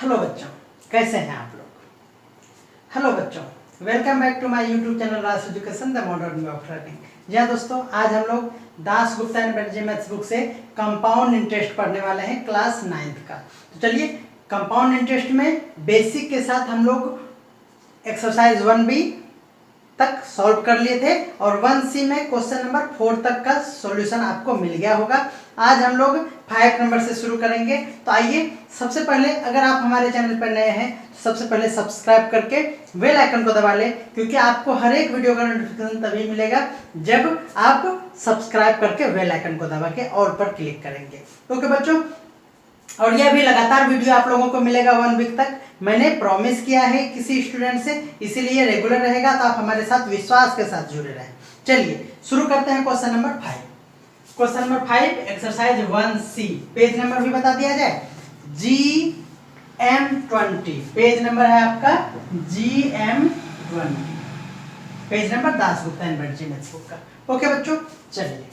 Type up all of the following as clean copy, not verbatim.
Hello बच्चों, कैसे हैं आप लोग। हेलो बच्चों, welcome back to my YouTube channel Raj education the modern way of learning. जी हाँ दोस्तों, आज हम लोग Das Gupta and Banerjee maths book से कंपाउंड इंटरेस्ट पढ़ने वाले हैं क्लास 9th का। तो चलिए, कंपाउंड इंटरेस्ट में बेसिक के साथ हम लोग एक्सरसाइज 1B तक सॉल्व कर लिए थे और 1C में क्वेश्चन नंबर 4 तक का सॉल्यूशन आपको मिल गया होगा। आज हम लोग 5 नंबर से शुरू करेंगे। तो आइए, सबसे पहले अगर आप हमारे चैनल पर नए हैं तो सबसे पहले सब्सक्राइब करके बेल आइकन को दबा लें, क्योंकि आपको हर एक वीडियो का नोटिफिकेशन तभी मिलेगा जब आप सब्सक्राइब करके बेल आइकन को दबा के ऑल पर क्लिक करेंगे। ओके बच्चों, और यह भी लगातार वीडियो आप लोगों को मिलेगा 1 वीक तक। मैंने प्रॉमिस किया है किसी स्टूडेंट से, इसीलिए रेगुलर रहेगा, तो आप हमारे साथ विश्वास के साथ जुड़े रहें। चलिए शुरू करते हैं question number 5। Question number 5 exercise 1C, page number भी बता दिया जाए, GM20 पेज नंबर है आपका GM20, page number Das Gupta and Banerjee maths book का। ओके बच्चों, चलिए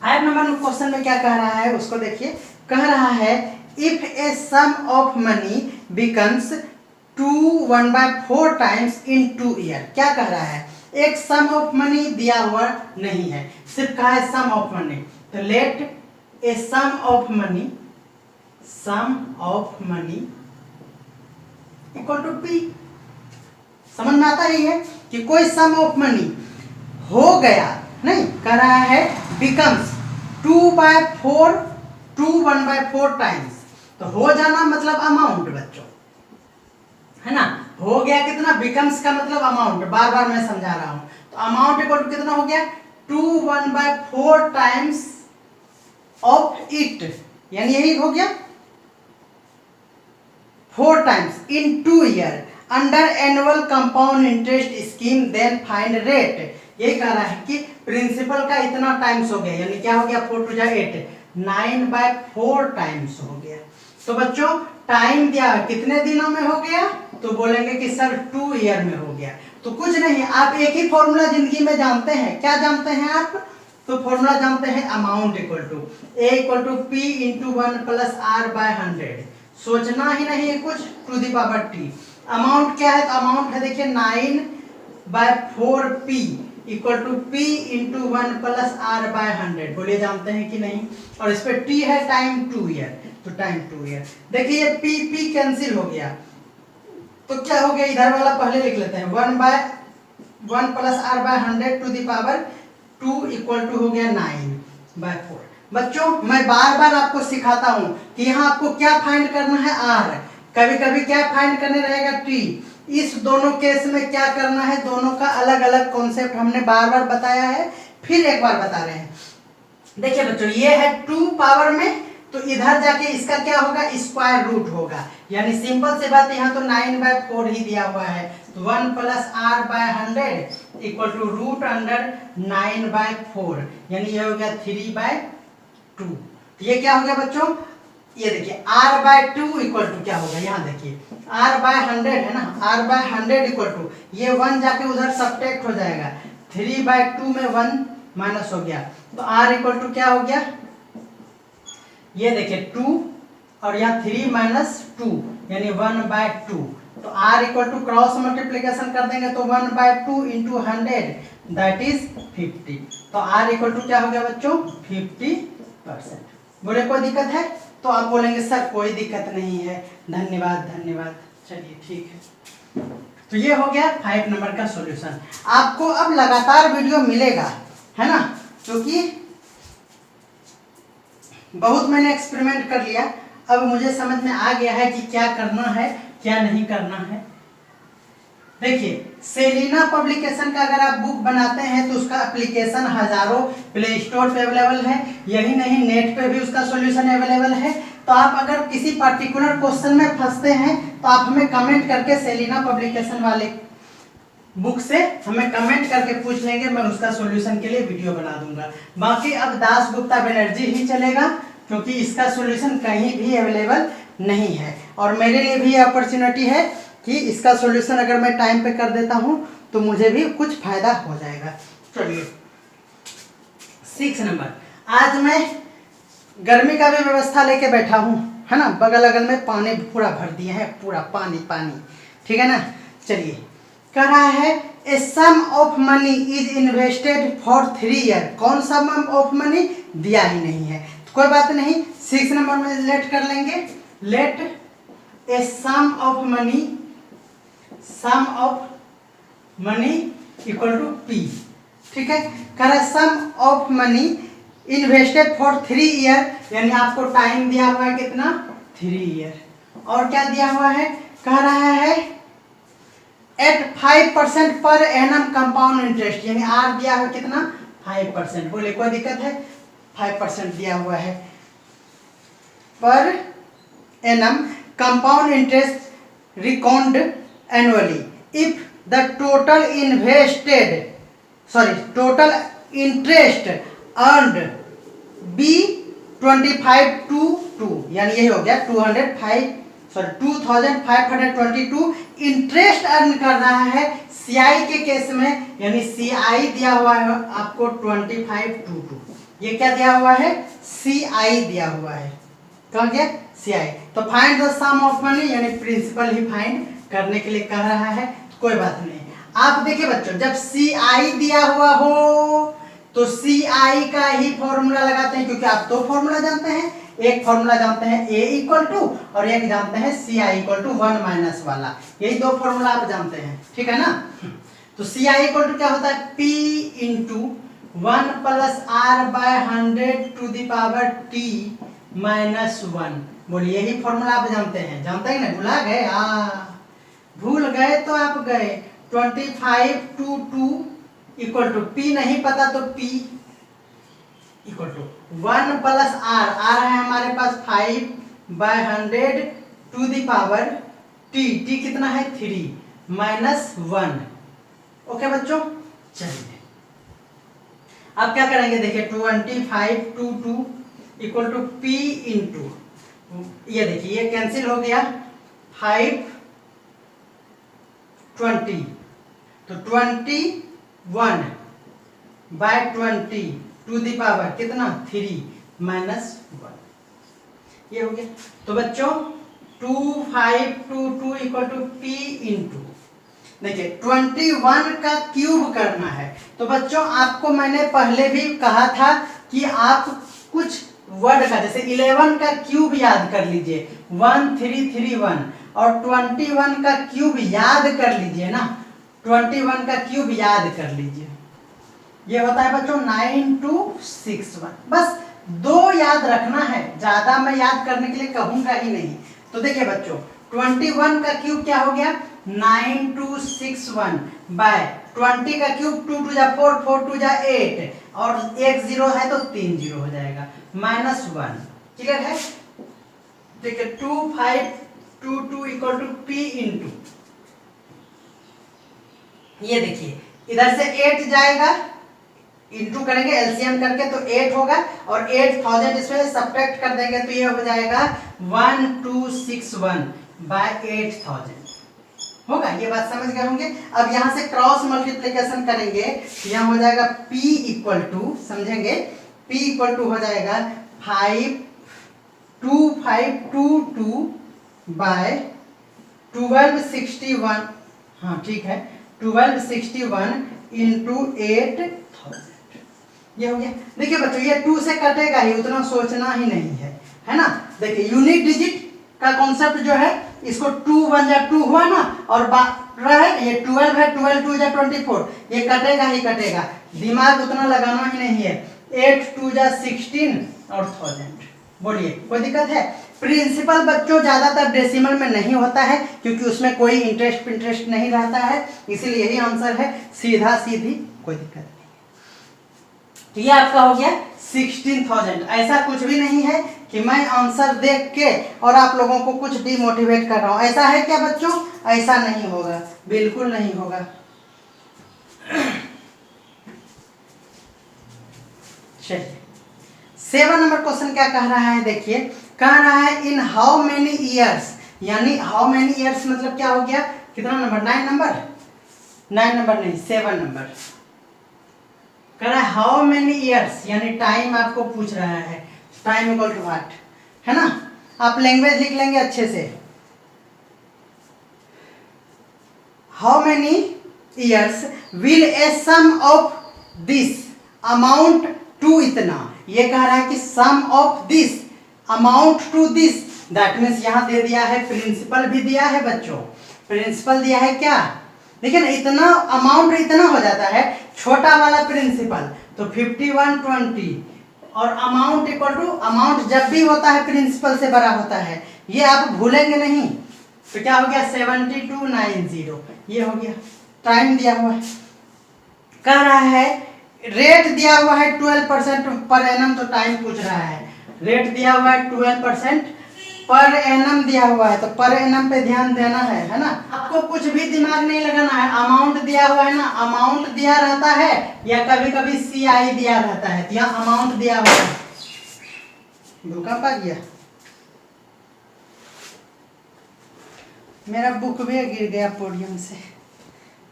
5 नंबर क्वेश्चन में क्या कह रहा है उसको देखिए। कह रहा है if a sum of money becomes 1/4 times in 2 year. क्या कह रहा है, एक सम ऑफ मनी दिया हुआ नहीं है, सिर्फ कहा है सम ऑफ मनी। तो let a sum of money equal to P। समझ में आता ही है कि कोई सम ऑफ मनी हो गया, नहीं कह रहा है बिकम्स 1/4 टाइम्स। तो हो जाना मतलब अमाउंट बच्चों, है ना। हो गया कितना, बिकम्स का मतलब अमाउंट, बार बार मैं समझा रहा हूं। तो अमाउंट इक्वल टू कितना हो गया, 1/4 टाइम्स ऑफ इट, यानी यही हो गया 4 times in 2 year under annual compound interest scheme, then find rate. ये कह रहा है कि प्रिंसिपल का इतना टाइम्स हो गया, यानी क्या हो गया 4 2 8, 9/4 टाइम्स हो गया। तो बच्चों टाइम दिया कितने दिनों में हो गया, तो बोलेंगे कि सर 2 ईयर में हो गया। तो कुछ नहीं, आप एक ही फॉर्मूला जिंदगी में जानते हैं। क्या जानते हैं आप, तो फॉर्मूला जानते हैं amount equal to A equal to P into 1 plus R/100। सोचना ही नहीं है कुछ, to the power T। Amount क्या है, तो अमाउंट है देखिए 9/4P equal to P into 1 plus R/100। बोलिए जानते हैं कि नहीं। और इस पे T है टाइम 2 ईयर, तो टाइम 2 ईयर। देखिए ये P कैंसिल हो गया, तो क्या हो गया, इधर वाला पहले लिख लेते हैं, 1/1 plus R/100 to the power 2 equal to हो गया 9/4। बच्चों मैं बार बार आपको सिखाता हूं कि यहाँ आपको क्या फाइंड करना है, R। कभी कभी क्या फाइंड करने रहेगा, T। इस दोनों केस में क्या करना है, दोनों का अलग अलग कॉन्सेप्ट हमने बार बार बताया है, फिर एक बार बता रहे हैं। देखिए बच्चों, ये है 2 पावर में, तो इधर जाके इसका क्या होगा, स्क्वायर रूट होगा। यानी सिंपल से बात, यहाँ तो 9/4 ही दिया हुआ है, तो 1 plus R/100 equal to root under 9/4, यानी ये हो गया 3/2। ये क्या हो गया बच्चों, ये देखिए R/2 इक्वल टू क्या होगा, यहाँ देखिए R/100 है ना, R/100 इक्वल टू ये 1 जाके उधर सब्ट्रैक्ट हो जाएगा, 3/2 में 1 माइनस हो गया, तो R इक्वल टू क्या हो गया, ये देखिए 2 और यहाँ 3 माइनस 2 यानी 1/2। तो R equal to cross multiplication कर देंगे तो 1/2 इंटू 100 दैट इज 50। तो R इक्वल टू क्या हो गया बच्चों, 50%। बोले कोई दिक्कत है, तो आप बोलेंगे सर कोई दिक्कत नहीं है, धन्यवाद धन्यवाद। चलिए ठीक है, तो ये हो गया 5 नंबर का सॉल्यूशन। आपको अब लगातार वीडियो मिलेगा, है ना, क्योंकि बहुत मैंने एक्सपेरिमेंट कर लिया, अब मुझे समझ में आ गया है कि क्या करना है क्या नहीं करना है। देखिए सेलिना पब्लिकेशन का अगर आप बुक बनाते हैं तो उसका एप्लीकेशन हजारों प्ले स्टोर पे अवेलेबल है, यही नहीं नेट पे भी उसका सॉल्यूशन अवेलेबल है। तो आप अगर किसी पर्टिकुलर क्वेश्चन में फंसते हैं तो आप हमें कमेंट करके सेलिना पब्लिकेशन वाले बुक से हमें कमेंट करके पूछ लेंगे, मैं उसका सॉल्यूशन के लिए वीडियो बना दूंगा। बाकी अब दास गुप्ता बनर्जी ही चलेगा, क्योंकि इसका सॉल्यूशन कहीं भी अवेलेबल नहीं है। और मेरे लिए भी अपॉर्चुनिटी है कि इसका सॉल्यूशन अगर मैं टाइम पे कर देता हूं तो मुझे भी कुछ फायदा हो जाएगा। चलिए 6 नंबर, आज मैं गर्मी का भी व्यवस्था लेके बैठा हूं, है ना, बगल अगल में पानी पूरा भर दिए हैं, पूरा पानी पानी, ठीक है ना। चलिए कह रहा है a sum of money is invested for 3 year. कौन सा सम ऑफ मनी दिया ही नहीं है, तो कोई बात नहीं, 6 नंबर में लेट कर लेंगे। Let a sum of money equal to P, ठीक है। कह रहा है sum of money invested for 3 year, यानी आपको टाइम दिया हुआ है कितना, 3 ईयर। और क्या दिया हुआ है, कह रहा है at 5% per annum compound interest, यानी आर दिया हुआ कितना, 5%। बोले कोई दिक्कत है, 5% दिया हुआ है per annum compound interest record annually if the total interest earned be 25 to 2, यानी यही हो गया 2522 इंटरेस्ट अर्न कर रहा है सीआई के केस में, यानी सीआई दिया हुआ है आपको 25 to 2। ये क्या दिया हुआ है, सीआई दिया हुआ है, कहा गया सीआई। तो find the sum of money, यानी प्रिंसिपल ही फाइंड करने के लिए कह रहा है, कोई बात नहीं। आप देखिए बच्चों, जब सीआई दिया हुआ हो तो सीआई का ही फॉर्मूला लगाते हैं, क्योंकि आप 2 फॉर्मूला जानते हैं, एक फॉर्मूला जानते हैं ए इक्वल टू और एक जानते हैं सी आई इक्वल टू 1 माइनस वाला, यही 2 फॉर्मूला आप जानते हैं, ठीक है ना। तो सी आई इक्वल टू क्या होता है, P into 1 plus R by 100 to the power T minus 1। बोलिए यही फॉर्मूला आप जानते हैं, जानते हैं ना, भुला गए, भूल गए तो आप गए। 25 to 2 इक्वल टू P नहीं पता तो P equal to 1 plus R, R है हमारे पास 5 by 100 to the power T, T कितना है 3 माइनस 1। ओके बच्चों, चलिए अब क्या करेंगे, देखिए 25 to 2 equal to P into, ये देखिए ये कैंसिल हो गया, 5 20 तो 21 बाय 20 टू दी पावर कितना 3 माइनस 1, ये हो गया। तो बच्चों 2522 इक्वल टू P इंटू, देखिए 21 का क्यूब करना है। तो बच्चों आपको मैंने पहले भी कहा था कि आप कुछ वर्ड का, जैसे 11 का क्यूब याद कर लीजिए 1331, और 21 का क्यूब याद कर लीजिए ना, 21 का क्यूब याद कर लीजिए, ये होता है बच्चों 9261। बस 2 याद रखना है, ज्यादा मैं याद करने के लिए कहूंगा ही नहीं। तो देखिए बच्चों 21 का क्यूब क्या हो गया 9261 बाय 20 का क्यूब 2 2 जा 4 4 2 जा 8 और 1 0 है तो 3 0 हो जाएगा माइनस 1। क्लियर है, देखिए 2522 इक्वल टू P इंटू, ये देखिए इधर से 8 जाएगा, इंटू करेंगे एलसीएम करके तो 8 होगा, और 8000 इसमें सब्ट्रैक्ट कर देंगे तो ये हो जाएगा 1261 बाय 8000 होगा। ये बात समझ गए होंगे। अब यहाँ से क्रॉस मल्टीप्लिकेशन करेंगे तो यहाँ हो जाएगा P इक्वल टू, समझेंगे P इक्वल टू हो जाएगा 52522 बाय 1261, हाँ ठीक है 1261 इंटू 8000, ये हो गया। देखिए बच्चों ये 2 से कटेगा ही, उतना सोचना ही नहीं है ना। देखिए यूनिट डिजिट का कॉन्सेप्ट जो है, इसको 2 1 जा 2 हुआ ना, और रहे ये 12 है, 12 2 जा 24, ये कटेगा ही कटेगा, दिमाग उतना लगाना ही नहीं है। 8 2 जा 16 और 1000, बोलिए कोई दिक्कत है। प्रिंसिपल बच्चों ज्यादातर डेसिमल में नहीं होता है, क्योंकि उसमें कोई इंटरेस्ट नहीं रहता है, इसीलिए यही आंसर है, सीधा सीधी, कोई दिक्कत नहीं। तो ये आपका हो गया 16000। ऐसा कुछ भी नहीं है कि मैं आंसर देख के और आप लोगों को कुछ डिमोटिवेट कर रहा हूं, ऐसा है क्या बच्चों, ऐसा नहीं होगा, बिल्कुल नहीं होगा। चलिए 7 नंबर क्वेश्चन क्या कह रहा है, देखिए कह रहा है इन हाउ मेनी ईयर्स, यानी हाउ मेनी ईयर्स मतलब क्या हो गया, कितना नंबर 9 नंबर 9 नंबर नहीं 7 नंबर कह रहा है हाउ मेनी ईयर्स, यानी टाइम आपको पूछ रहा है, टाइम इक्वल टू व्हाट, है ना। आप लैंग्वेज लिख लेंगे अच्छे से। How many years will a sum of this amount to इतना, ये कह रहा है कि sum of this amount to this, that means यहाँ दे दिया है प्रिंसिपल भी दिया है बच्चों, प्रिंसिपल दिया है क्या, देखिए ना इतना अमाउंट इतना हो जाता है, छोटा वाला प्रिंसिपल तो 5120 और अमाउंट इक्वल टू, अमाउंट जब भी होता है प्रिंसिपल से बड़ा होता है, ये आप भूलेंगे नहीं। तो क्या हो गया 7290, ये हो गया। टाइम दिया हुआ है, कह रहा है रेट दिया हुआ है 12% पर एनम, तो टाइम पूछ रहा है। रेट दिया हुआ है 12% पर एनम दिया हुआ है, तो पर एनम पे ध्यान देना है ना। आपको कुछ भी दिमाग नहीं लगाना है, अमाउंट दिया हुआ है ना, अमाउंट दिया रहता है या कभी कभी CI दिया रहता है, तो यहाँ अमाउंट दिया हुआ है। भूकंप आ गया, मेरा बुक भी गिर गया पोडियम से,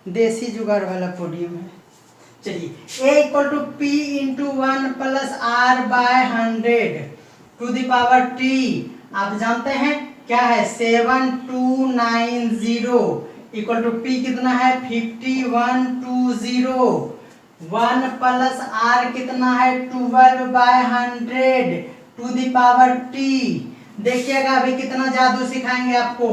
देसी जुगाड़ वाला पोडियम है। चलिए A equal to P into 1 plus R by 100 to the power T, आप जानते हैं क्या है 7290 इक्वल टू P कितना है 5120, 1 प्लस R कितना है 12 by 100 to the power T। देखिएगा अभी कितना जादू सिखाएंगे आपको।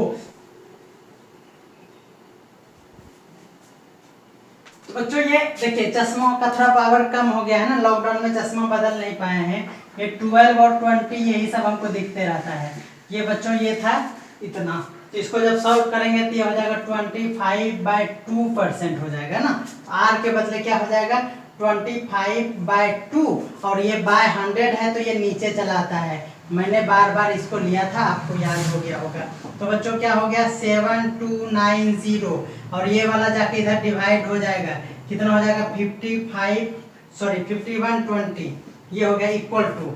तो बच्चों ये देखिए चश्मा का थोड़ा पावर कम हो गया है ना, लॉकडाउन में चश्मा बदल नहीं पाए हैं, ये 12 और 20 यही सब हमको दिखते रहता है। ये बच्चों ये था इतना, तो इसको जब सॉल्व करेंगे तो ये हो जाएगा 25/2% हो जाएगा ना, R के बदले क्या हो जाएगा 25/2 और ये बाय 100 है तो ये नीचे चला आता है। मैंने बार बार इसको लिया था, आपको याद हो गया होगा। तो बच्चों क्या हो गया 7290 और ये वाला जाके इधर डिवाइड हो जाएगा, कितना हो जाएगा 5120, ये हो गया इक्वल टू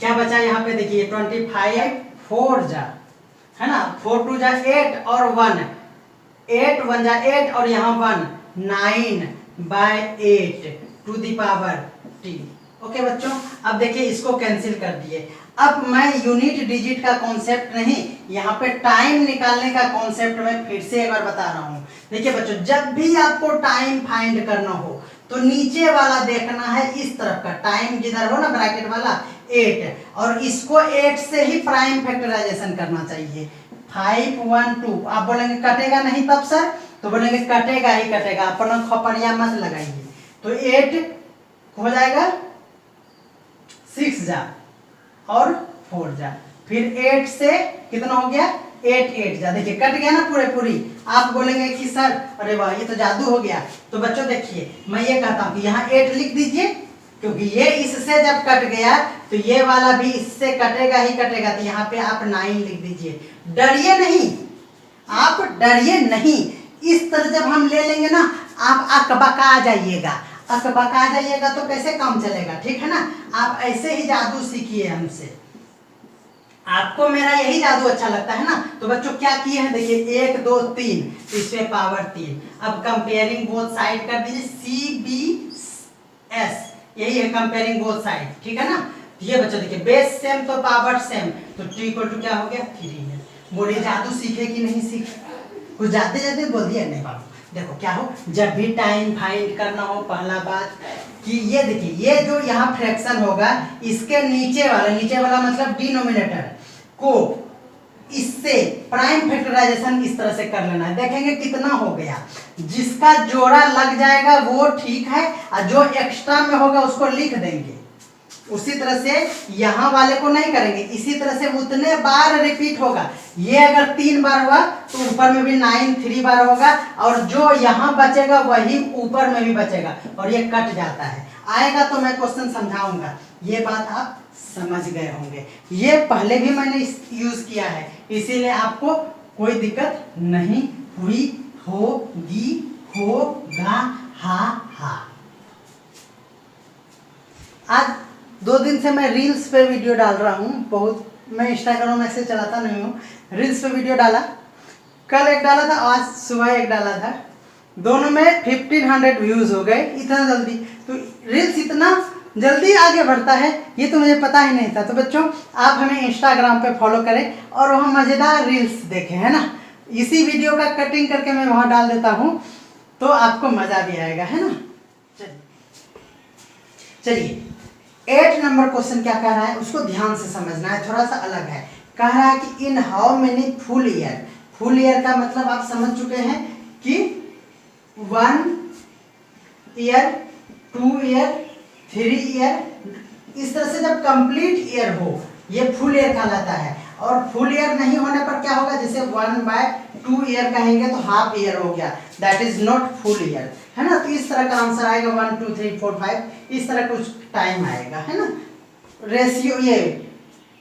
क्या बचा यहाँ पे देखिए 25 4 जा है ना, 4 2 जा 8 और 1 8 1 जा 8 और यहाँ 1 9/8 to the power T। Okay बच्चों, अब देखिए इसको कैंसिल कर दिए। अब मैं यूनिट डिजिट का कॉन्सेप्ट नहीं, यहाँ पे टाइम निकालने का कॉन्सेप्ट मैं फिर से एक बार बता रहा हूँ। देखिए बच्चों, जब भी आपको टाइम फाइंड करना हो तो नीचे वाला देखना है इस तरफ का, टाइम जिधर हो ना ब्रैकेट वाला 8, और इसको 8 से ही प्राइम फैक्टराइजेशन करना चाहिए। 512 आप बोलेंगे कटेगा नहीं तब सर, तो बोलेंगे कटेगा ही कटेगा, अपना खपड़िया मत लगाइए। तो 8 हो जाएगा 6 जा और 4 जा, फिर 8 से कितना हो गया 8 8 जा, देखिए कट गया ना पूरे पूरी। आप बोलेंगे कि सर अरे वाह ये तो जादू हो गया। तो बच्चों देखिए मैं ये कहता हूँ कि यहाँ 8 लिख दीजिए, क्योंकि ये इससे जब कट गया तो ये वाला भी इससे कटेगा ही कटेगा, तो यहाँ पे आप 9 लिख दीजिए। डरिए नहीं, आप डरिए नहीं, इस तरह जब हम ले लेंगे ना आप अकबका जाइएगा, अकबका जाइएगा तो कैसे काम चलेगा, ठीक है ना। आप ऐसे ही जादू सीखिए हमसे, आपको मेरा यही जादू अच्छा लगता है ना। तो बच्चों क्या किए हैं देखिए 1 2 3, इसमें पावर 3। अब कंपेयरिंग बोथ साइड कर दीजिए, CBS यही है कंपेयरिंग बोथ साइड, ठीक है ना। ये बच्चों देखिए बेस सेम तो पावर सेम, तो T इक्वल टू क्या हो गया 3 है। बोलिए जादू सीखे कि नहीं सीखे, कुछ जाते जाते बोल दिया नहीं बाबू। देखो क्या हो, जब भी टाइम फाइंड करना हो पहला बात कि ये देखिए ये जो यहाँ फ्रैक्शन होगा इसके नीचे वाला मतलब डिनोमिनेटर को इससे प्राइम फैक्टराइजेशन इस तरह से कर लेना है। देखेंगे कितना हो गया, जिसका जोड़ा लग जाएगा वो ठीक है, और जो एक्स्ट्रा में होगा उसको लिख देंगे। उसी तरह से यहाँ वाले को नहीं करेंगे, इसी तरह से उतने बार रिपीट होगा। ये अगर 3 बार हुआ तो ऊपर में भी 9 3 बार होगा, और जो यहाँ बचेगा वही ऊपर में भी बचेगा, और ये कट जाता है। आएगा तो मैं क्वेश्चन समझाऊंगा, ये बात आप समझ गए होंगे। ये पहले भी मैंने यूज किया है, इसीलिए आपको कोई दिक्कत नहीं हुई होगी, होगा हा। आज 2 दिन से मैं रील्स पे वीडियो डाल रहा हूँ, बहुत मैं इंस्टाग्राम में से चलाता नहीं हूँ, रील्स पे वीडियो डाला, कल एक डाला था, आज सुबह एक डाला था, दोनों में 1500 व्यूज हो गए इतना जल्दी। तो रील्स इतना जल्दी आगे बढ़ता है, ये तो मुझे पता ही नहीं था। तो बच्चों आप हमें इंस्टाग्राम पे फॉलो करें और वहाँ मज़ेदार रील्स देखें, है ना। इसी वीडियो का कटिंग करके मैं वहाँ डाल देता हूँ, तो आपको मज़ा भी आएगा, है ना। चलिए 8 नंबर क्वेश्चन क्या कह रहा है उसको ध्यान से समझना है, थोड़ा सा अलग है। कह रहा है कि in how many full year. Full year का मतलब आप समझ चुके हैं कि 1 ईयर, 2 ईयर, 3 ईयर, इस तरह से जब कंप्लीट ईयर हो ये फुल ईयर कहलाता है। और फुल ईयर नहीं होने पर क्या होगा, जैसे 1/2 ईयर कहेंगे तो हाफ ईयर हो गया, that is not full year, है ना। तो इस तरह का आंसर आएगा 1 2 3 4 5, इस तरह कुछ टाइम आएगा, है ना। रेशियो ये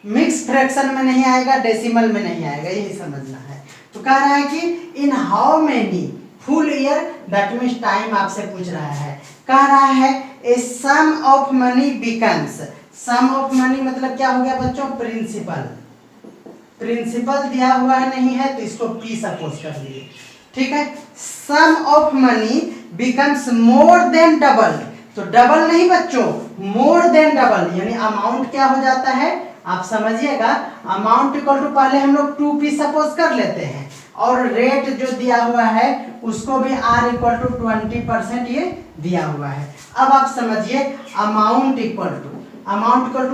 मिक्स फ्रैक्शन में नहीं आएगा, डेसिमल में नहीं आएगा, यही समझना है। तो कह रहा है कि in how many full year, that means time आपसे पूछ रहा है। कह रहा है a sum of money becomes. Sum of money मतलब क्या हो गया बच्चों, प्रिंसिपल। प्रिंसिपल दिया हुआ है नहीं है तो इसको पी सपोज कर लिए, ठीक है। Sum of money becomes more than double, तो डबल नहीं बच्चों, मोर देन डबल, यानी अमाउंट क्या हो जाता है आप समझिएगा। अमाउंट इक्वल टू पहले हम लोग 2p सपोज कर लेते हैं, और रेट जो दिया हुआ है उसको भी r इक्वल टू 20% ये दिया हुआ है। अब आप समझिए अमाउंट इक्वल टू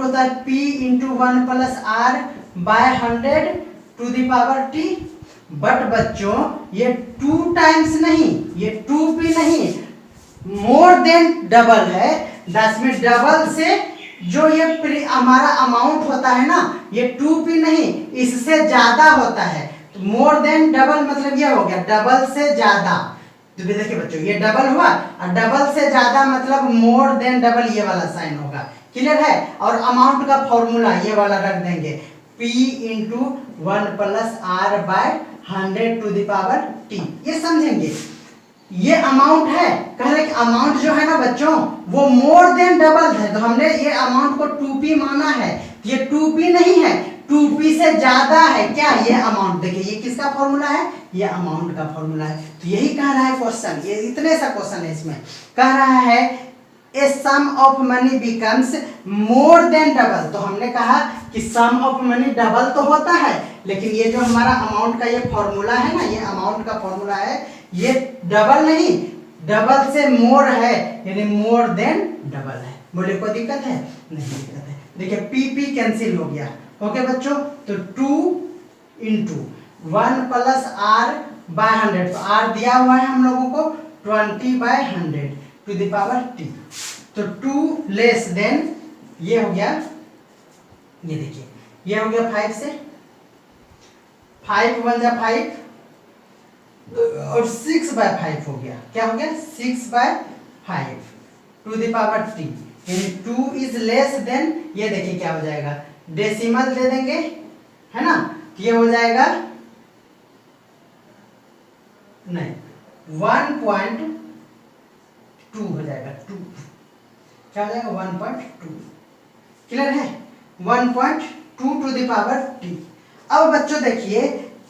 होता है p into 1 plus r by 100 to the power t। But बच्चों ये 2 टाइम्स नहीं, ये 2p नहीं, मोर देन डबल है। दस में डबल से जो ये हमारा अमाउंट होता है ना, ये 2p नहीं, इससे ज्यादा होता है। तो मोर देन डबल मतलब ये हो गया डबल से ज्यादा। तो देखिए बच्चों ये डबल हुआ, और डबल से ज्यादा मतलब मोर देन डबल, ये वाला साइन होगा, क्लियर है। और अमाउंट का फॉर्मूला ये वाला रख देंगे, p into 1 plus r by 100 to the power t। ये समझेंगे, ये अमाउंट है। कह रहे कि अमाउंट जो है ना बच्चों वो मोर देन डबल है, तो हमने ये अमाउंट को 2p माना है। ये 2p नहीं है, 2p से ज्यादा है क्या ये अमाउंट। देखिए ये किसका फॉर्मूला है, ये अमाउंट का फॉर्मूला है। तो यही कह रहा है क्वेश्चन, ये इतने सा क्वेश्चन है इसमें। कह रहा है a sum of money becomes more than double. तो हमने कहा कि सम ऑफ मनी डबल तो होता है, लेकिन ये जो हमारा अमाउंट का ये फॉर्मूला है ना, ये अमाउंट का फॉर्मूला है, ये डबल नहीं, डबल से मोर है, यानी मोर देन डबल है। बोले कोई दिक्कत है, नहीं दिक्कत है। देखिए p कैंसिल हो गया, ओके बच्चों। तो 2 इंटू 1 प्लस r बाय 100, तो r दिया हुआ है हम लोगों को 20/100 टू द पावर t। तो 2 लेस देन ये हो गया, ये देखिए ये हो गया 5 से, 5 1 जा 5 और 6/5 हो गया। क्या हो गया 6/5 टू द पावर t, यानी 2 इज लेस देन, ये देखिए क्या हो जाएगा, डेसिमल दे देंगे, है ना। ये हो जाएगा नहीं 1.2 हो जाएगा, 2 क्या हो जाएगा 1.2, क्लियर है, 1.2 टू द पावर t। अब बच्चों देखिए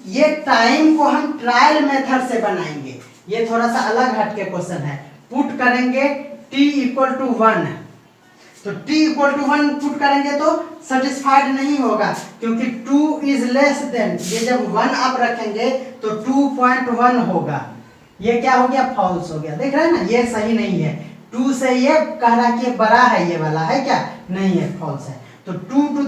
ये टाइम को हम ट्रायल मेथड से बनाएंगे, ये थोड़ा सा अलग हटके क्वेश्चन है। पुट करेंगे t इक्वल टू 1, तो t इक्वल टू 1 पुट करेंगे तो सेटिस्फाइड नहीं होगा, क्योंकि 2 इज लेस देन, ये जब 1 आप रखेंगे तो 2.1 होगा। ये क्या हो गया, फॉल्स हो गया। देख रहे हैं ना, ये सही नहीं है। 2 से ये कह रहा कि ये बड़ा है, ये वाला है क्या, नहीं है, फॉल्स है। तो 2 टू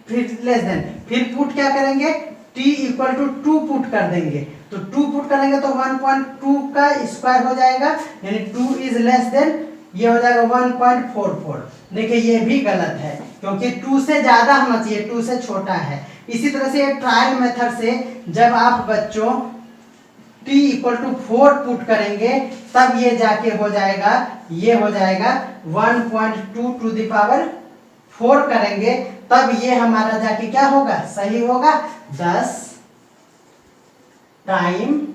फिर लेस देन, फिर पुट क्या करेंगे, t इक्वल टू 2 पुट कर देंगे, तो 2 पुट करेंगे तो 1.2 का स्क्वायर हो जाएगा, यानी 2 इज लेस देन, ये हो जाएगा 1.44। देखिए ये भी गलत है, क्योंकि 2 से ज्यादा होना चाहिए, 2 से छोटा है। इसी तरह से ट्रायल मेथड से जब आप बच्चों t इक्वल टू 4 पुट करेंगे तब ये जाके हो जाएगा, ये हो जाएगा 1.2 टू द पावर 4 करेंगे तब ये हमारा जाके क्या होगा, सही होगा, 10 टाइम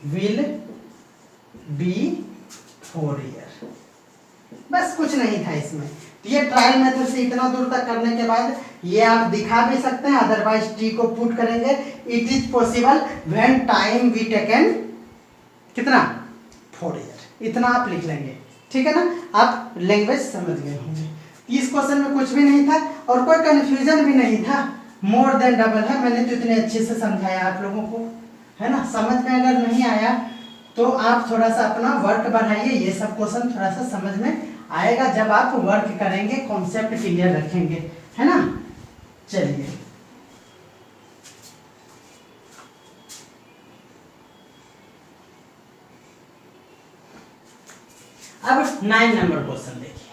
विल बी 4 ईयर। बस कुछ नहीं था इसमें। तो ये ट्रायल मेथड से इतना दूर तक करने के बाद ये आप दिखा भी सकते हैं, अदरवाइज टी को पुट करेंगे, it is possible when time we taken कितना 4 ईयर, इतना आप लिख लेंगे, ठीक है ना, आप लैंग्वेज समझ गए होंगे। इस क्वेश्चन में कुछ भी नहीं था और कोई कंफ्यूजन भी नहीं था, मोर देन डबल है, मैंने तो इतने अच्छे से समझाया आप लोगों को, है ना। समझ में अगर नहीं आया तो आप थोड़ा सा अपना वर्क बढ़ाइए, ये सब क्वेश्चन थोड़ा सा समझ में आएगा जब आप वर्क करेंगे, कॉन्सेप्ट क्लियर रखेंगे, है ना। चलिए अब 9 नंबर क्वेश्चन देखिए।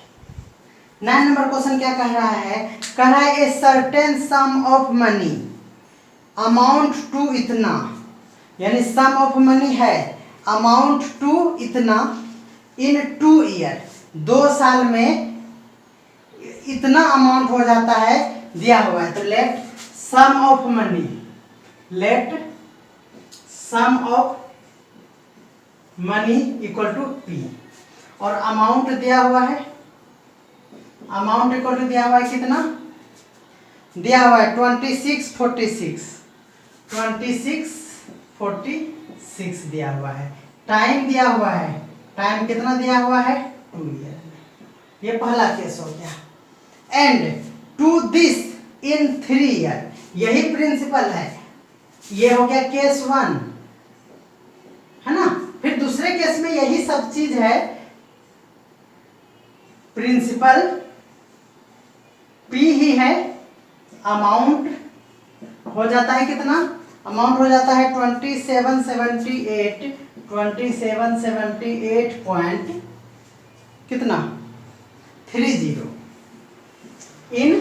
9 नंबर क्वेश्चन क्या कह रहा है, कह रहा है a certain sum of money amount to इतना, यानी सम ऑफ मनी है अमाउंट टू इतना इन 2 ईयर, 2 साल में इतना अमाउंट हो जाता है, दिया हुआ है। तो let sum of money, let sum of money equal to P, और अमाउंट दिया हुआ है, अमाउंट इक्वल टू दिया हुआ है कितना, दिया हुआ है 2646, 2646 दिया हुआ है। टाइम दिया हुआ है, टाइम कितना दिया हुआ है 2 ईयर, ये पहला केस हो गया। And to this in 3 year, यही प्रिंसिपल है, ये हो गया केस 1, है ना। फिर दूसरे केस में यही सब चीज है, प्रिंसिपल पी ही है, अमाउंट हो जाता है कितना, अमाउंट हो जाता है 2778 पॉइंट कितना 30 इन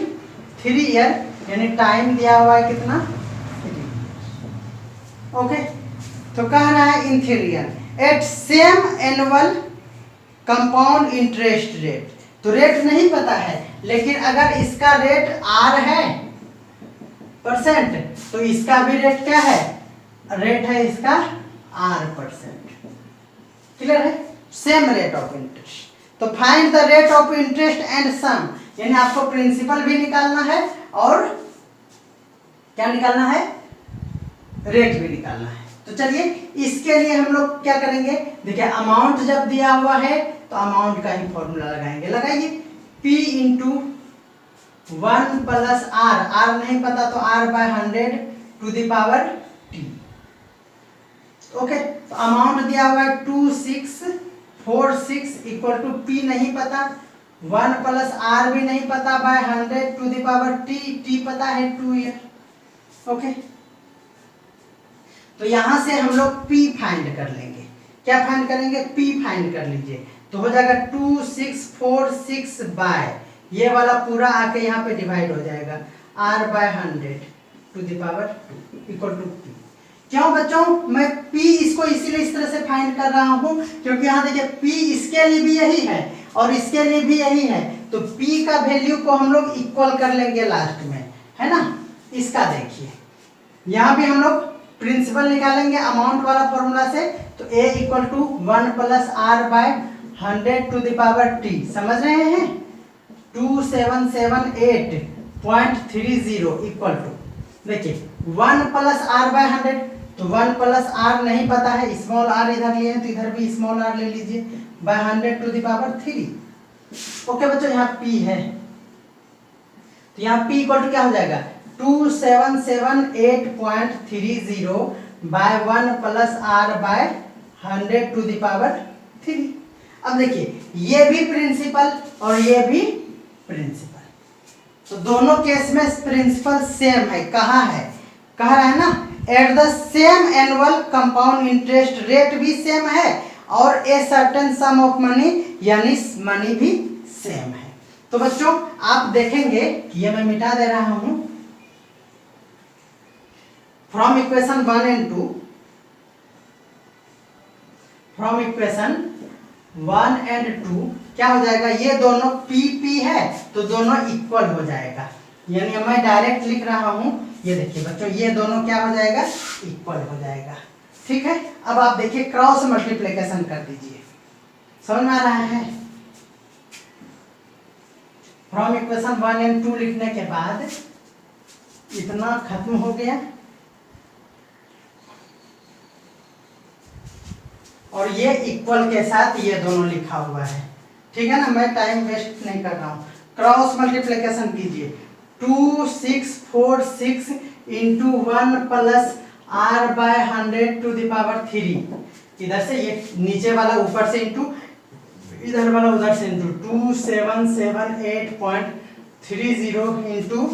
3 ईयर, यानी टाइम दिया हुआ है कितना 3। ओके, तो कह रहा है in 3 year at same annual compound interest rate, तो रेट नहीं पता है, लेकिन अगर इसका रेट आर है परसेंट, तो इसका भी रेट क्या है, रेट है इसका आर परसेंट, क्लियर है, सेम रेट ऑफ इंटरेस्ट। तो find the rate of interest and sum, यानी आपको प्रिंसिपल भी निकालना है और क्या निकालना है, रेट भी निकालना है। तो चलिए इसके लिए हम लोग क्या करेंगे, देखिए अमाउंट जब दिया हुआ है तो अमाउंट का ही फॉर्मूला लगाएंगे, लगाइए P into 1 plus R, R नहीं पता तो r by 100 to the power t। Okay, तो अमाउंट दिया हुआ है 2646 इक्वल टू P नहीं पता, 1 प्लस आर भी नहीं पता, by 100 to the power t, t पता है 2 ईयर। ओके, तो यहां से हम लोग P फाइंड कर लेंगे, क्या फाइंड करेंगे, P फाइंड कर लीजिए, तो हो जाएगा 2646 बाय, ये वाला पूरा आके यहाँ पे डिवाइड हो जाएगा, r by 100 to the power 2 equal to P। क्यों बच्चों, मैं P इसको इसीलिए इस तरह से फाइंड कर रहा हूँ क्योंकि यहाँ देखिए P इसके लिए भी यही है और इसके लिए भी यही है, तो P का वैल्यू को हम लोग इक्वल कर लेंगे लास्ट में, है ना। इसका देखिए यहाँ भी हम लोग प्रिंसिपल निकालेंगे अमाउंट वाला फॉर्मूला से, तो A equal to 1 plus R by 100 to the power t, समझ रहे हैं, 2778.30 इक्वल टू, देखिए 1 प्लस आर बाय 100, तो 1 प्लस आर नहीं पता है, स्मॉल आर इधर लिए हैं तो इधर भी स्मॉल आर ले लीजिए, by 100 to the power 3। Okay बच्चों, यहाँ P है, तो यहाँ P इक्वल टू क्या हो जाएगा 2778.30 by 1 plus R by 100 to the power 3। अब देखिए ये भी प्रिंसिपल और ये भी प्रिंसिपल, तो दोनों केस में प्रिंसिपल सेम है, कहाँ है, कह रहा है ना at the same annual compound interest rate भी सेम है और ए सर्टेन सम ऑफ मनी, यानी मनी भी सेम है। तो बच्चों आप देखेंगे कि ये मैं मिटा दे रहा हूं, from equation 1 and 2, from equation 1 and 2 क्या हो जाएगा, ये दोनों P है तो दोनों इक्वल हो जाएगा, यानी मैं डायरेक्ट लिख रहा हूं, ये देखिए बच्चों ये दोनों क्या हो जाएगा, इक्वल हो जाएगा, ठीक है। अब आप देखिए क्रॉस मल्टीप्लिकेशन कर दीजिए, समझ में आ रहा है, फ्रॉम इक्वेशन 1 एंड 2 लिखने के बाद इतना खत्म हो गया और ये इक्वल के साथ ये दोनों लिखा हुआ है, ठीक है ना, मैं टाइम वेस्ट नहीं कर रहा हूँ। क्रॉस मल्टीप्लिकेशन कीजिए, 2646 into 1 plus r by 100 to the power 3। इधर से ये नीचे वाला ऊपर से इंटू, इधर वाला उधर से इंटू, 2778.30 इंटू,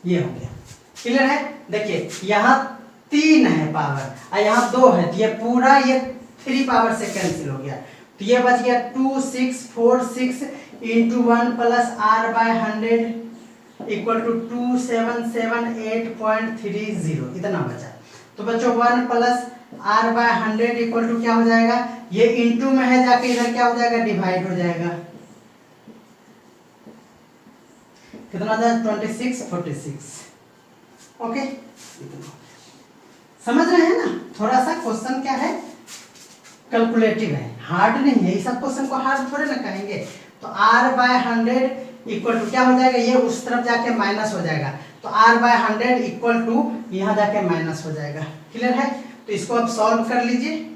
ये हो गया। क्लियर है? देखिए यहाँ 3 है पावर और यहाँ 2 है, तो ये पूरा ये 3 पावर से कैंसिल हो गया, तो ये बच गया 2646 into 1 plus r by 100 equal to 2778.30, इतना बचा। तो बच्चों 1 plus r by 100 equal to क्या हो जाएगा, ये इंटू में है, जाके इधर क्या हो जाएगा, डिवाइड हो जाएगा। कितना हो जाएगा, 2646। ओके, समझ रहे हैं ना? थोड़ा सा क्वेश्चन क्या है, कैलकुलेटिव है, हार्ड नहीं है। ये सब क्वेश्चन को हार्ड थोड़े ना कहेंगे। तो r बाय 100 इक्वल टू क्या हो जाएगा, ये उस तरफ जाके माइनस हो जाएगा, तो r बाय 100 इक्वल टू यहाँ जाके माइनस हो जाएगा। क्लियर है? तो इसको अब सॉल्व कर लीजिए।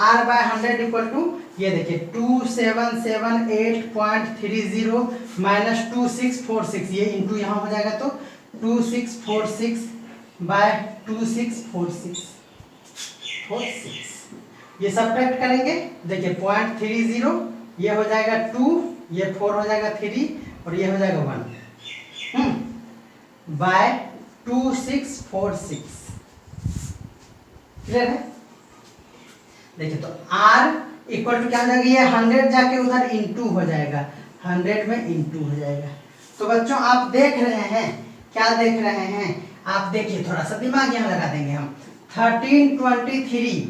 r बाय 100 इक्वल टू, ये देखिए 2778.30 माइनस 2646, ये इंटू यहाँ हो जाएगा, तो 2646 बाय 2646 ये सब्ट्रैक्ट करेंगे। देखिए 0.30, ये हो जाएगा 2, ये 4 हो जाएगा 3 और ये हो जाएगा 1 बाय 2646। क्लियर है? देखिए तो r इक्वल टू क्या हो जाएगा, ये 100 जाके उधर इंटू हो जाएगा, 100 में इंटू हो जाएगा। तो बच्चों आप देख रहे हैं, क्या देख रहे हैं आप, देखिए थोड़ा सा दिमाग यहाँ लगा देंगे हम। 1323,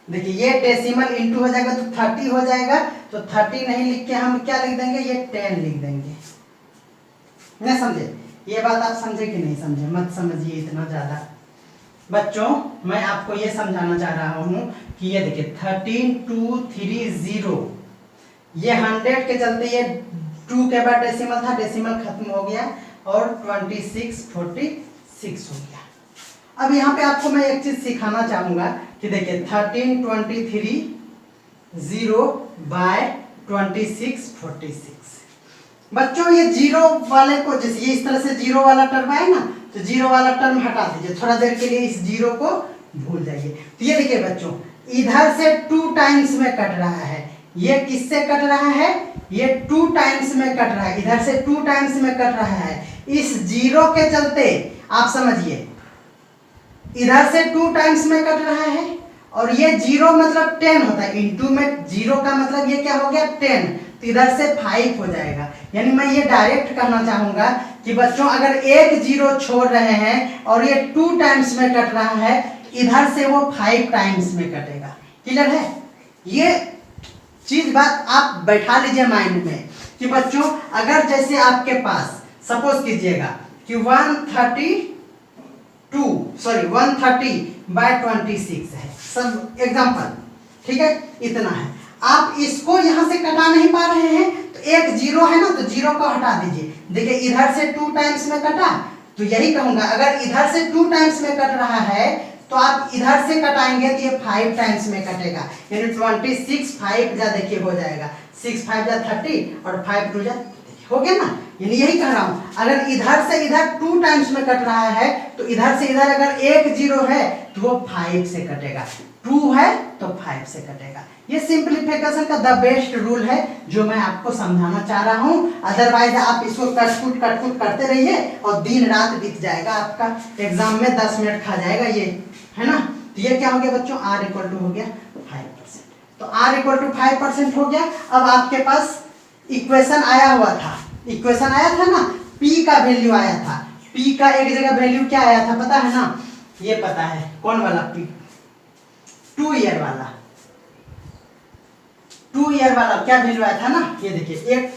देखिए ये डेसिमल इंटू हो जाएगा तो 30 हो जाएगा, तो 30 नहीं लिख के हम क्या लिख देंगे, ये 10 लिख देंगे। नहीं समझे? ये बात आप समझे कि नहीं समझे? मत समझिए इतना ज्यादा। बच्चों मैं आपको ये समझाना चाह रहा हूँ कि ये देखिए 13230, ये 100 के चलते ये 2 के बाद डेसिमल था, डेसिमल खत्म हो गया और 2646 हो गया। अब यहाँ पे आपको मैं एक चीज सिखाना चाहूंगा कि देखिए 1323 बाय 2646। बच्चों ये जीरो वाले को, जैसे ये इस तरह से जीरो वाला टर्म है ना, तो जीरो वाला टर्म हटा दीजिए, थोड़ा देर के लिए इस जीरो को भूल जाइए। तो ये देखिए बच्चों, इधर से 2 टाइम्स में कट रहा है, ये किससे कट रहा है, ये 2 टाइम्स में कट रहा है, इधर से 2 टाइम्स में कट रहा है। इस जीरो के चलते आप समझिए, इधर से 2 टाइम्स में कट रहा है और ये जीरो मतलब 10 होता है, इंटू में जीरो का मतलब ये क्या हो गया 10, तो इधर से 5 हो जाएगा। यानी मैं ये डायरेक्ट कहना चाहूंगा कि बच्चों अगर एक जीरो छोड़ रहे हैं और ये 2 टाइम्स में कट रहा है, तो इधर से वो 5 टाइम्स में कटेगा। क्लियर है? ये चीज बात आप बैठा लीजिए माइंड में कि बच्चों अगर जैसे आपके पास सपोज कीजिएगा कि 130 बाय 26 है, सब एग्जांपल, ठीक है, इतना है। आप इसको यहां से कटा नहीं पा रहे हैं, तो एक जीरो है ना, तो जीरो को हटा दीजिए। देखिए इधर से 2 टाइम्स में कटा, तो यही कहूंगा अगर इधर से 2 टाइम्स में कट रहा है तो आप इधर से कटाएंगे तो ये 5 टाइम्स में कटेगा, यानी 26 5 जा देखिए हो जाएगा, 6 5 जा 30 और 5 2 जा हो गया ना। यानी यही कह रहा हूं, अगर इधर से इधर 2 टाइम्स में कट रहा है तो इधर से इधर अगर एक जीरो है तो वो 5 से कटेगा, 2 है तो 5 से कटेगा। ये सिंप्लीफिकेशन का द बेस्ट रूल है जो मैं आपको समझाना चाह रहा हूं। अदरवाइज आप इसको कटकुट करते रहिए और दिन रात बीत जाएगा, आपका एग्जाम में 10 मिनट खा जाएगा, ये है ना। तो ये क्या हो गया बच्चों, r इक्वल टू हो गया 5%। तो r इक्वल टू 5% हो गया। अब आपके पास इक्वेशन आया हुआ था, इक्वेशन आया था ना, p का वैल्यू आया था, p का एक जगह वैल्यू क्या आया था पता है ना, ये पता है कौन वाला p, 2 ईयर वाला, 2 ईयर वाला क्या वैल्यू आया था ना, ये देखिए एक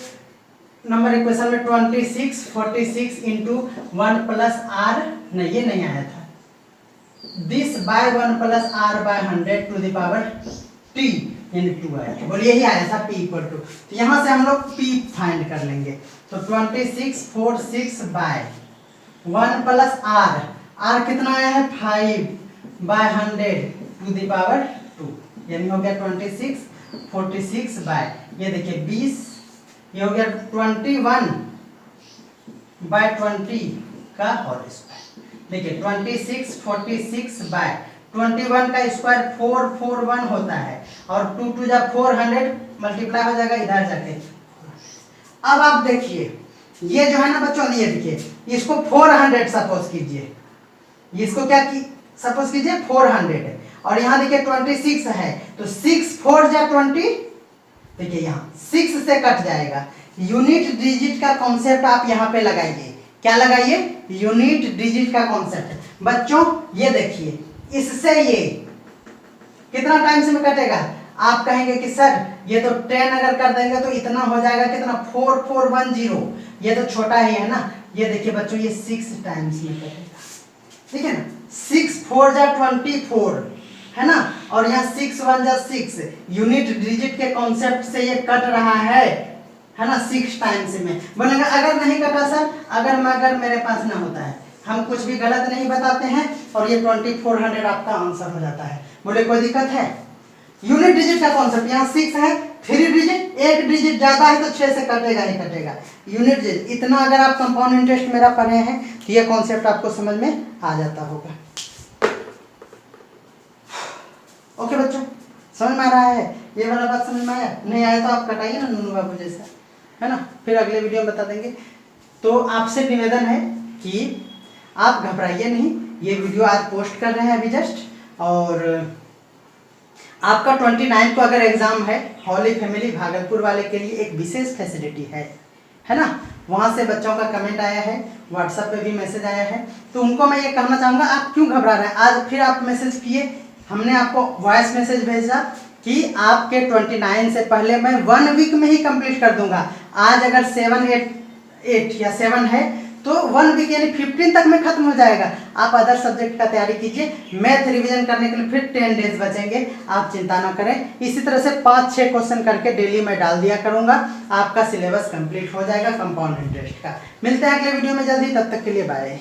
नंबर इक्वेशन में 2646 इंटू 1 प्लस r, नहीं ये नहीं आया था, this by 1 plus r by 100 to the power t, यानी 2 आया था। बोलिए यही आया था p इक्वल टू, तो यहाँ से हम लोग p फाइंड कर लेंगे। तो 2646 बाय 1 प्लस r, r कितना आया है 5 बाय 100 टू द पावर 2। यानी हो गया 26, 46 बाय ये देखिए 20, ये हो गया 21/20 का होल स्क्वायर। देखिए 26, 46 बाय 21 का स्क्वायर 441 होता है और 2 2 जा 400 मल्टीप्लाई हो जाएगा इधर जाके। अब आप देखिए ये जो है ना बच्चों, ये देखिए इसको 400 सपोज कीजिए, इसको क्या की सपोज कीजिए 400 है और यहाँ देखिए 26 है तो 6 4 जा 20, देखिए यहाँ 6 से कट जाएगा। यूनिट डिजिट का कॉन्सेप्ट आप यहाँ पे लगाइए। क्या लगाइए? यूनिट डिजिट का कॉन्सेप्ट। बच्चों ये देखिए इससे ये कितना टाइम्स में कटेगा? आप कहेंगे कि सर ये तो 10 अगर कर देंगे तो इतना हो जाएगा, कितना 4410, ये तो छोटा ही है ना। ये देखिए बच्चों ये 6 टाइम्स में कटेगा, ठीक है ना। 6 4 जा 24 है ना, और यहाँ 6 1 जा 6, यूनिट डिजिट के कॉन्सेप्ट से ये कट रहा है ना 6 टाइम्स में। बोलेंगे अगर नहीं कटा सर, अगर मेरे पास ना होता है, हम कुछ भी गलत नहीं बताते हैं और ये 2400 आपका आंसर हो जाता है। बोले कोई दिक्कत है? यूनिट डिजिट का कॉन्सेप्ट, यहाँ 6 है, 3 डिजिट, 1 डिजिट ज्यादा है तो 6 से कटेगा ही कटेगा। यूनिट डिजिट इतना अगर आप कंपाउंड इंटरेस्ट मेरा पढ़े हैं तो ये कॉन्सेप्ट आपको समझ में आ जाता होगा। ओके बच्चों, समझ में आ रहा है? ये वाला बात समझ में आया? नहीं आया तो आप कटाइए ना नूनू बाबू जैसा, है ना, फिर अगले वीडियो में बता देंगे। तो आपसे निवेदन है कि आप घबराइए नहीं, ये वीडियो आज पोस्ट कर रहे हैं अभी जस्ट, और आपका 29 को अगर एग्जाम है, हॉली फैमिली भागलपुर वाले के लिए एक विशेष फैसिलिटी है ना। वहाँ से बच्चों का कमेंट आया है, व्हाट्सएप पे भी मैसेज आया है, तो उनको मैं ये कहना चाहूँगा आप क्यों घबरा रहे हैं। आज फिर आप मैसेज किए, हमने आपको वॉइस मैसेज भेजा कि आपके 29 से पहले मैं 1 वीक में ही कंप्लीट कर दूंगा। आज अगर 7 8 या 7 है तो 1 वीक यानी 15 तक में खत्म हो जाएगा। आप अदर सब्जेक्ट का तैयारी कीजिए, मैथ रिवीजन करने के लिए फिर 10 डेज बचेंगे, आप चिंता ना करें। इसी तरह से 5-6 क्वेश्चन करके डेली मैं डाल दिया करूंगा, आपका सिलेबस कंप्लीट हो जाएगा कंपाउंड इंटरेस्ट का। मिलते हैं अगले वीडियो में जल्दी, तब तक के लिए बाय।